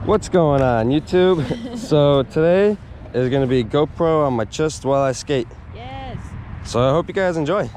What's going on, YouTube? So today is going to be GoPro on my chest while I skate. Yes. So I hope you guys enjoy.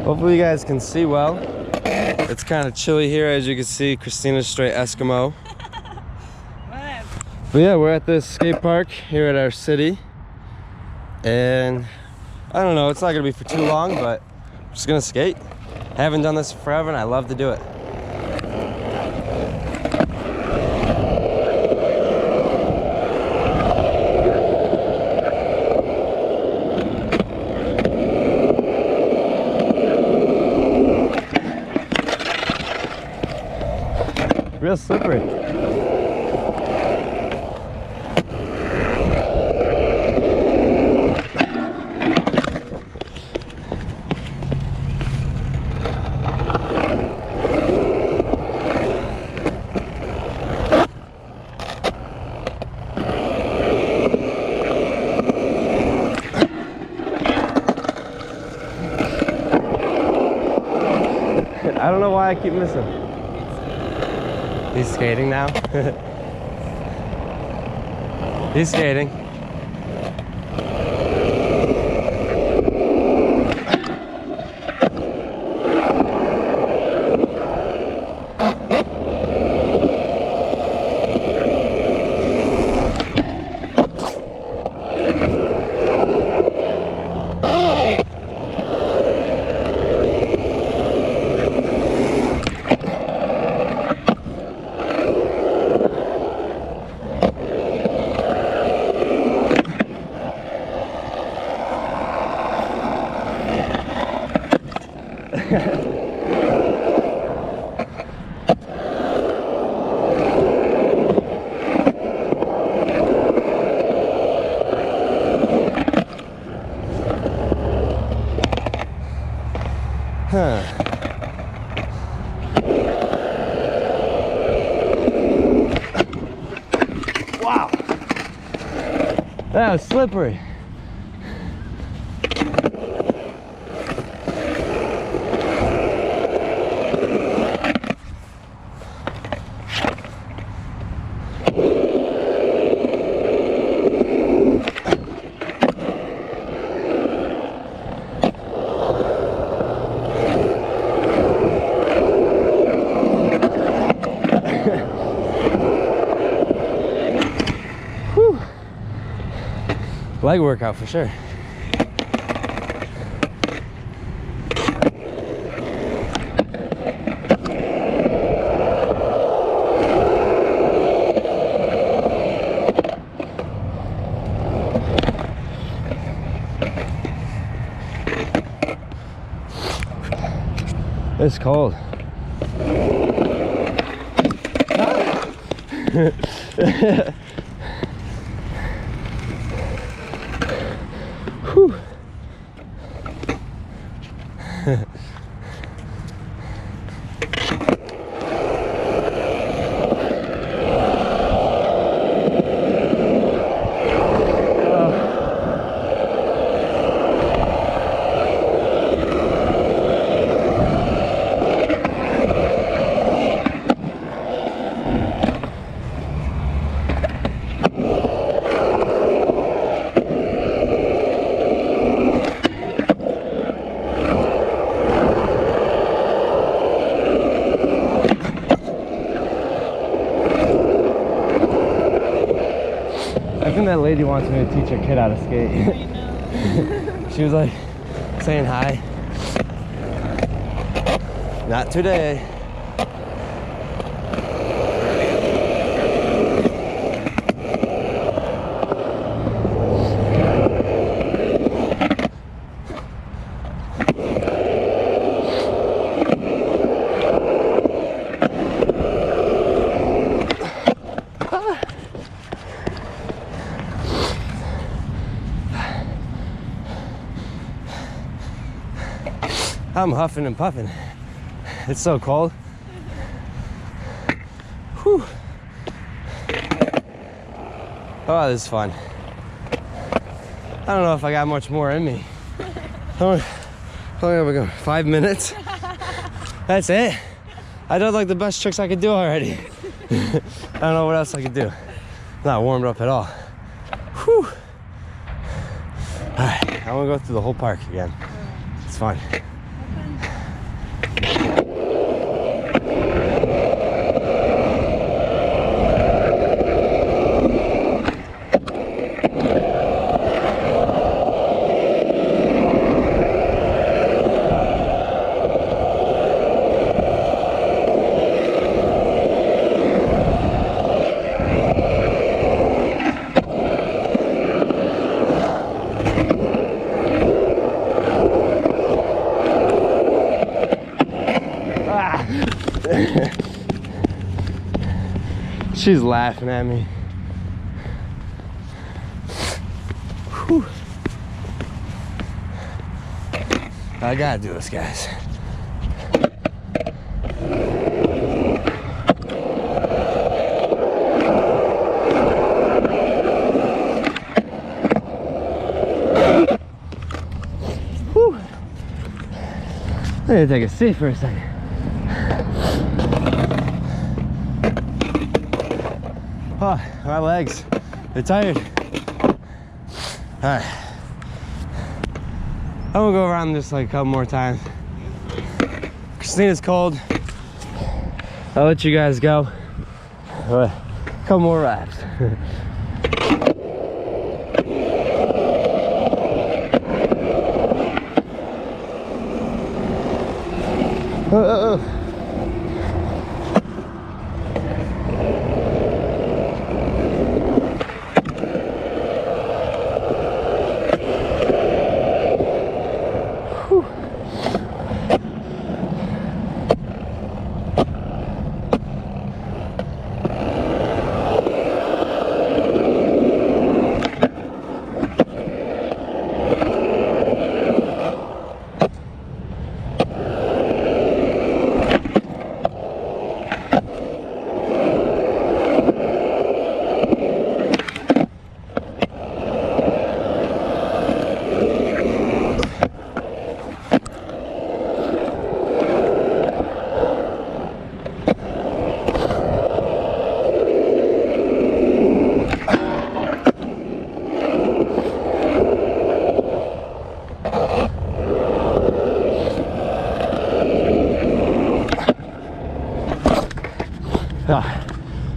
Hopefully you guys can see well. It's kind of chilly here, as you can see. Christina's straight Eskimo. But yeah, we're at this skate park here at our city. And I don't know, it's not gonna be for too long, but I'm just gonna skate. I haven't done this forever and I love to do it. Real slippery. I don't know why I keep missing. He's skating now. He's skating. Huh. Wow. That was slippery. Leg workout for sure. It's cold. Whew. I think that lady wants me to teach her kid how to skate. I know. She was like saying hi. Not today. I'm huffing and puffing. It's so cold. Whew. Oh, this is fun. I don't know if I got much more in me. How long have we gone? 5 minutes? That's it? I did like the best tricks I could do already. I don't know what else I could do. Not warmed up at all. Whew. All right, I want to go through the whole park again. It's fun. She's laughing at me. Whew. I gotta do this, guys. Whew. I need to take a seat for a second. Oh, my legs, they're tired. All right, I'm gonna go around this like a couple more times. Christina's cold. I'll let you guys go. A couple more laps.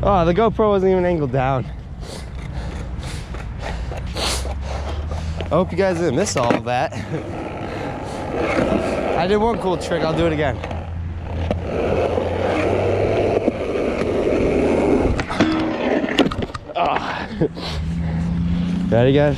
Oh, the GoPro wasn't even angled down. I hope you guys didn't miss all of that. I did one cool trick, I'll do it again. Oh. Ready, guys?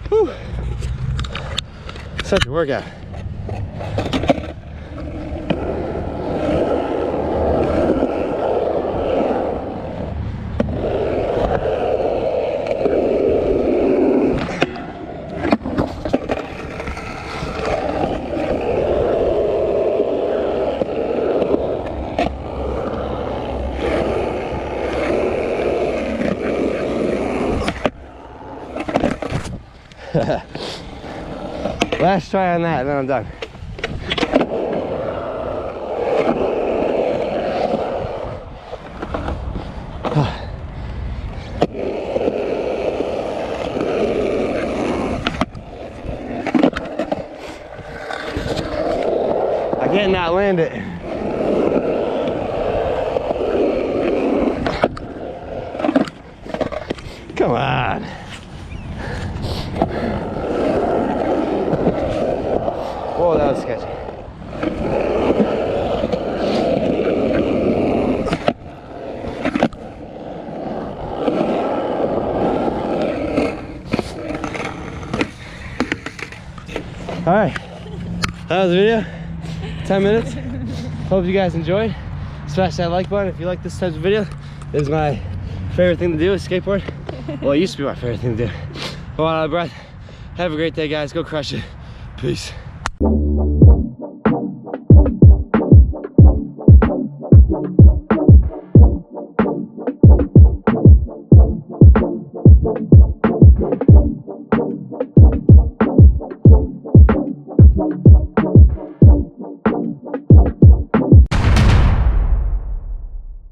Whew. Such a workout. Last try on that, and then I'm done. I can't not land it. Come on. Whoa, that was sketchy. All right, that was the video. 10 minutes. Hope you guys enjoyed. Smash that like button if you like this type of video. It is my favorite thing to do is skateboard. Well, it used to be my favorite thing to do. Go on out of breath. Have a great day, guys. Go crush it. Peace.